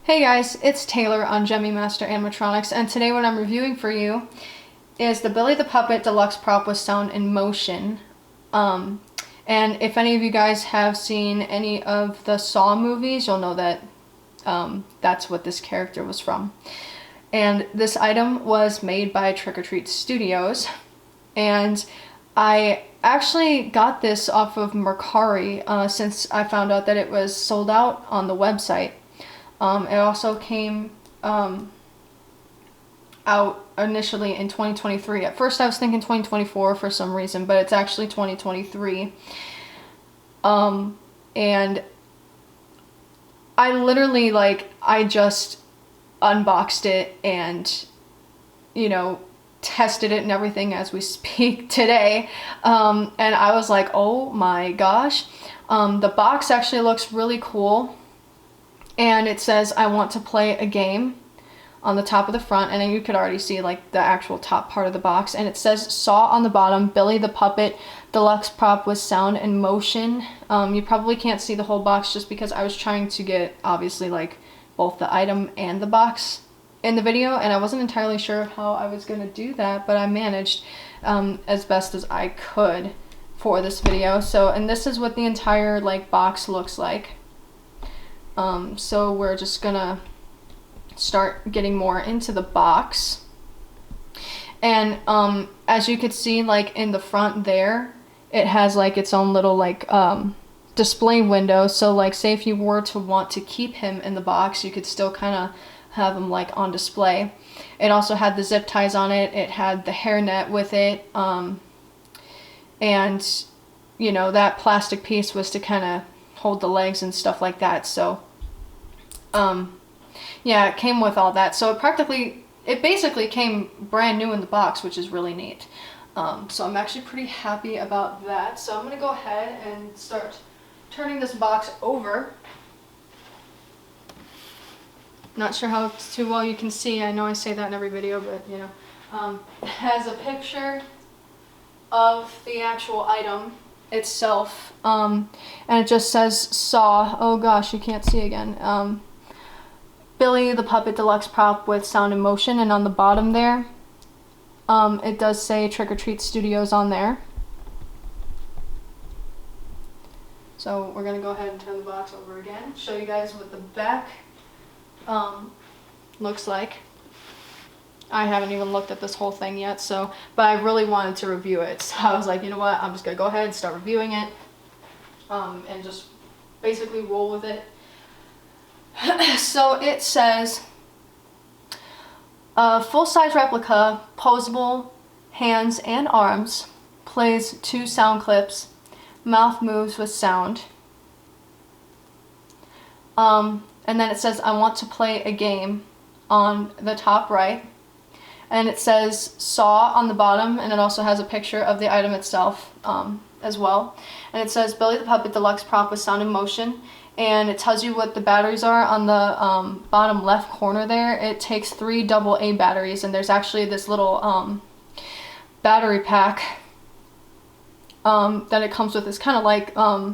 Hey guys, it's Taylor on Gemmy Master Animatronics, and today what I'm reviewing for you is the Billy the Puppet Deluxe prop with sound and motion. And if any of you guys have seen any of the Saw movies, you'll know that that's what this character was from. And this item was made by Trick or Treat Studios, and I actually got this off of Mercari since I found out that it was sold out on the website. It also came out initially in 2023. At first I was thinking 2024 for some reason, but it's actually 2023. And I literally, I just unboxed it and, tested it and everything as we speak today. And I was like, oh my gosh. The box actually looks really cool. And it says, I want to play a game on the top of the front. And then you could already see the actual top part of the box. And it says Saw on the bottom, Billy the Puppet, Deluxe prop with sound and motion. You probably can't see the whole box just because I was trying to get, obviously, both the item and the box in the video. And I wasn't entirely sure how I was going to do that, but I managed as best as I could for this video. So, and this is what the entire, box looks like. So we're just gonna start getting more into the box. And as you could see, in the front there, it has its own little display window. So say if you were to want to keep him in the box, you could still kind of have him on display. It also had the zip ties on it. It had the hairnet with it. And that plastic piece was to kind of hold the legs and stuff like that. So yeah, it came with all that. So it basically came brand new in the box, which is really neat. So I'm actually pretty happy about that. So I'm gonna go ahead and start turning this box over. Not sure how too well you can see. I know I say that in every video, but it has a picture of the actual item itself, and it just says Saw. Oh gosh, you can't see again. Billy the Puppet Deluxe prop with sound and motion, and on the bottom there, it does say Trick or Treat Studios on there. So we're gonna go ahead and turn the box over again, show you guys what the back looks like. I haven't even looked at this whole thing yet, but I really wanted to review it. So I was like, you know what, I'm just gonna go ahead and start reviewing it, and just basically roll with it. So it says, full-size replica, posable, hands and arms, plays 2 sound clips, mouth moves with sound. And then it says, I want to play a game on the top right. And it says Saw on the bottom, and it also has a picture of the item itself as well. And it says Billy the Puppet Deluxe prop with sound and motion. And it tells you what the batteries are on the bottom left corner there. It takes 3 AA batteries, and there's actually this little battery pack that it comes with. It's kind of like my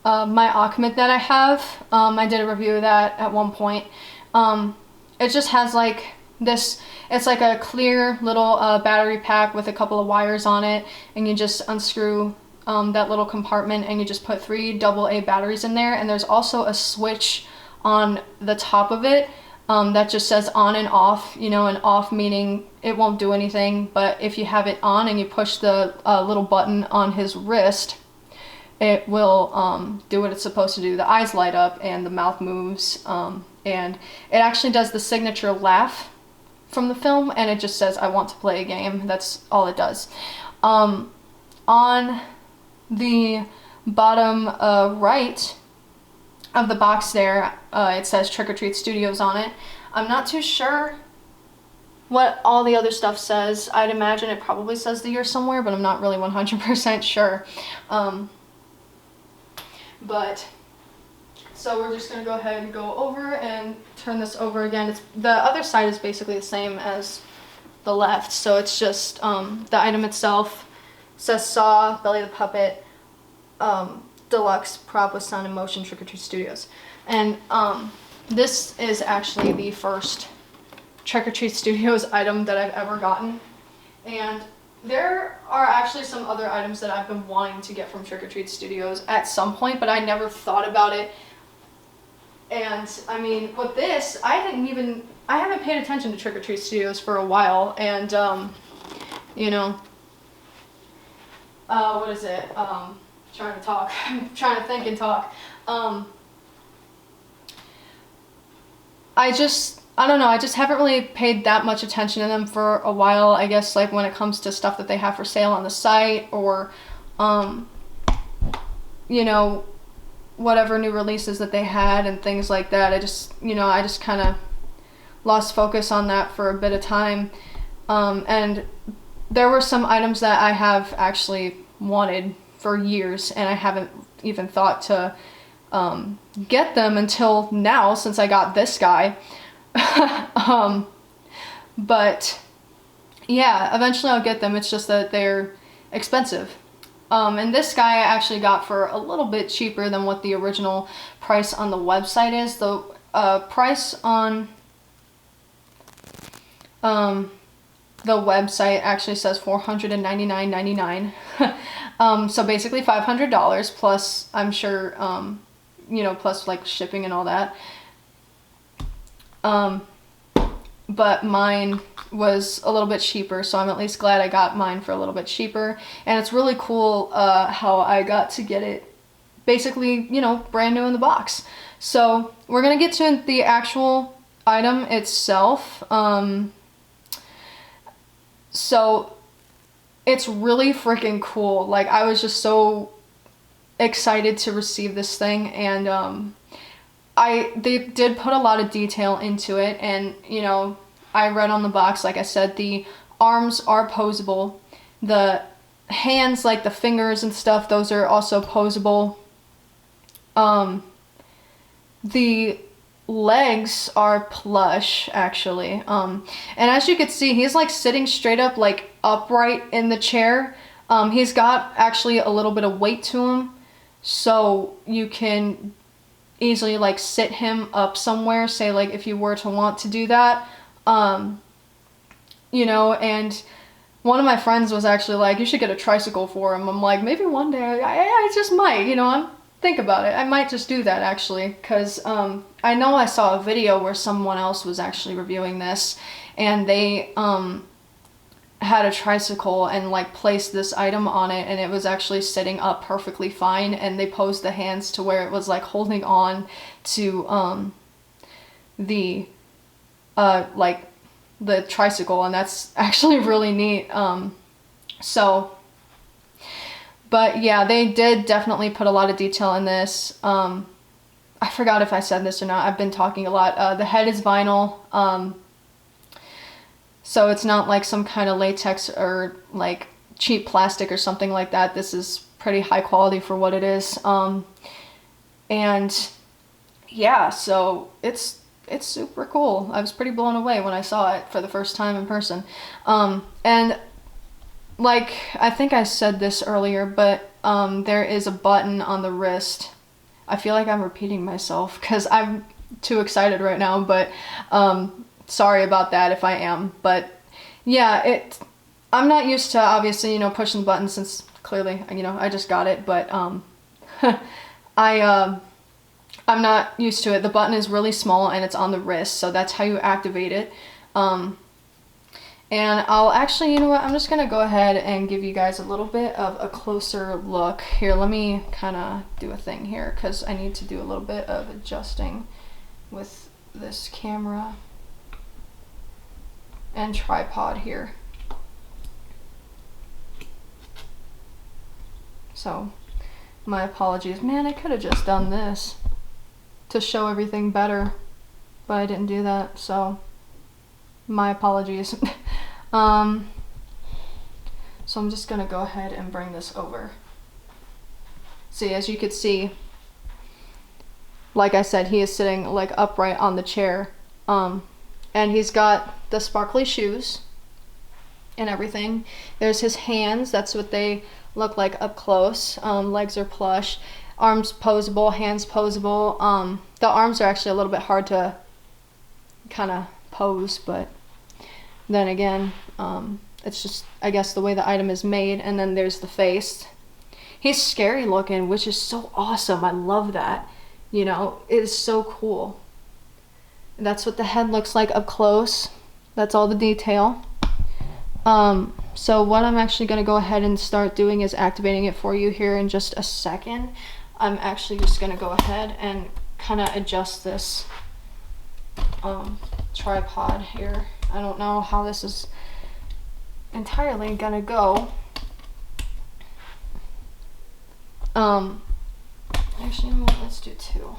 Achmed that I have. I did a review of that at one point. It just has this, it's like a clear little battery pack with a couple of wires on it, and you just unscrew that little compartment and you just put 3 AA batteries in there. And there's also a switch on the top of it that just says on and off, and off meaning it won't do anything, but if you have it on and you push the little button on his wrist, it will do what it's supposed to do. The eyes light up and the mouth moves, and it actually does the signature laugh from the film, and it just says I want to play a game. That's all it does. On the bottom right of the box there, it says Trick or Treat Studios on it. I'm not too sure what all the other stuff says. I'd imagine it probably says the year somewhere, but I'm not really 100% sure. But so we're just gonna go ahead and go over and turn this over again. The other side is basically the same as the left, so it's just the item itself says Saw, Billy the Puppet, Deluxe prop with sound and motion, Trick or Treat Studios. And This is actually the first Trick or Treat Studios item that I've ever gotten. And there are actually some other items that I've been wanting to get from Trick or Treat Studios at some point, but I never thought about it. And I mean, with this, I haven't paid attention to Trick or Treat Studios for a while, and you know, what is it? Trying to talk. I'm trying to think and talk. I don't know, I just haven't really paid that much attention to them for a while, I guess, like when it comes to stuff that they have for sale on the site, or, you know, whatever new releases that they had and things like that. I just kind of lost focus on that for a bit of time. And there were some items that I have actually wanted for years, and I haven't even thought to get them until now, since I got this guy. But yeah, eventually I'll get them. It's just that they're expensive. And this guy I actually got for a little bit cheaper than what the original price on the website is. The price on the website actually says $499.99. So basically $500 plus, I'm sure, you know, plus like shipping and all that. But mine was a little bit cheaper, so I'm at least glad I got mine for a little bit cheaper. And it's really cool how I got to get it basically, you know, brand new in the box. So we're gonna get to the actual item itself. So it's really freaking cool. Like, I was just so excited to receive this thing, and they did put a lot of detail into it, and you know, I read on the box, like I said, the arms are posable, the hands, like the fingers and stuff, those are also posable. The legs are plush, actually, and as you can see, he's like sitting straight up, like upright in the chair. He's got actually a little bit of weight to him, so you can easily like sit him up somewhere, say like if you were to want to do that, you know. And one of my friends was actually like, you should get a tricycle for him. I'm like, maybe one day, I just might, you know, think about it, I might just do that actually, because I know I saw a video where someone else was actually reviewing this, and they had a tricycle and like placed this item on it, and it was actually sitting up perfectly fine, and they posed the hands to where it was like holding on to the like the tricycle, and that's actually really neat. So, but yeah, they did definitely put a lot of detail in this. I forgot if I said this or not, I've been talking a lot. The head is vinyl, so it's not like some kind of latex or like cheap plastic or something like that. This is pretty high quality for what it is. And yeah, so it's super cool. I was pretty blown away when I saw it for the first time in person. And like, I think I said this earlier, but there is a button on the wrist. I feel like I'm repeating myself because I'm too excited right now, but sorry about that if I am. But yeah, I'm not used to, obviously, you know, pushing the button, since clearly, you know, I just got it, but I'm not used to it. The button is really small and it's on the wrist, so that's how you activate it. And I'll actually, you know what, I'm just gonna go ahead and give you guys a little bit of a closer look. Here, let me kind of do a thing here, because I need to do a little bit of adjusting with this camera and tripod here. So, my apologies. Man, I could have just done this to show everything better, but I didn't do that, so my apologies. So I'm just gonna go ahead and bring this over. See, as you could see, like I said, he is sitting like upright on the chair, and he's got the sparkly shoes and everything. There's his hands, that's what they look like up close. Legs are plush. Arms posable, hands posable. The arms are actually a little bit hard to kind of pose, but then again, it's just, I guess, the way the item is made. And then there's the face. He's scary looking, which is so awesome. I love that. You know, it is so cool. And that's what the head looks like up close. That's all the detail. So what I'm actually going to go ahead and start doing is activating it for you here in just a second. I'm actually just going to go ahead and kind of adjust this tripod here. I don't know how this is entirely going to go. Actually, you know what? Let's do 2.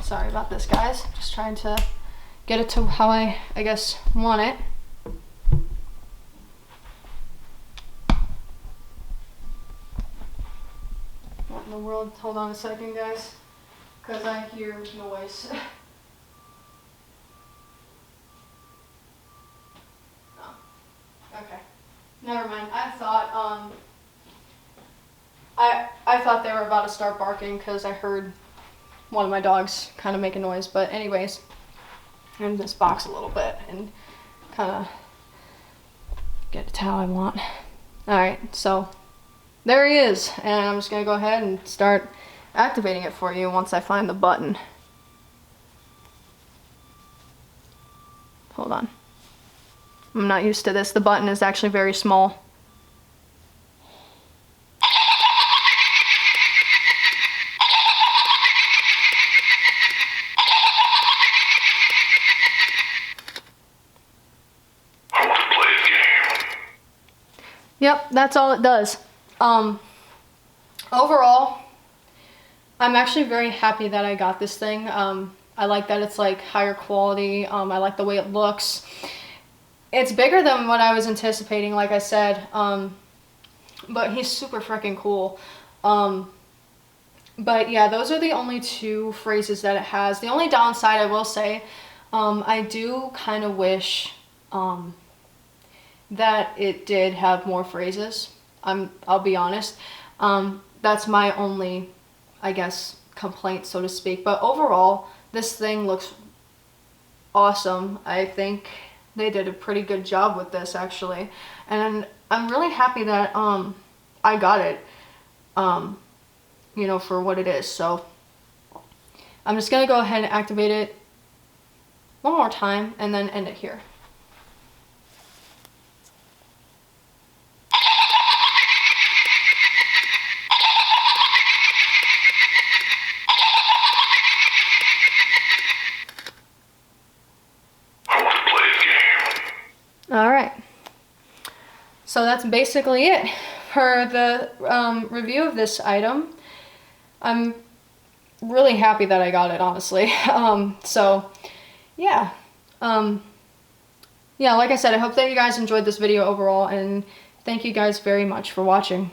Sorry about this, guys. Just trying to get it to how I guess, want it. What in the world? Hold on a second, guys. Because I hear noise. Oh. Okay. Never mind. I thought, I thought they were about to start barking because I heard one of my dogs kind of make a noise. But anyways, in this box a little bit and kind of get it how I want. Alright, so there he is, and I'm just going to go ahead and start activating it for you once I find the button. Hold on. I'm not used to this. The button is actually very small. Yep, that's all it does. Overall, I'm actually very happy that I got this thing. I like that it's like higher quality. I like the way it looks. It's bigger than what I was anticipating, like I said. But he's super freaking cool. But yeah, those are the only 2 phrases that it has. The only downside I will say, I do kind of wish that it did have more phrases. I'll be honest. That's my only, I guess, complaint, so to speak. But overall, this thing looks awesome. I think they did a pretty good job with this, actually. And I'm really happy that I got it, you know, for what it is. So I'm just going to go ahead and activate it one more time and then end it here. Alright, so that's basically it for the review of this item. I'm really happy that I got it, honestly. So yeah, yeah, like I said, I hope that you guys enjoyed this video overall, and thank you guys very much for watching.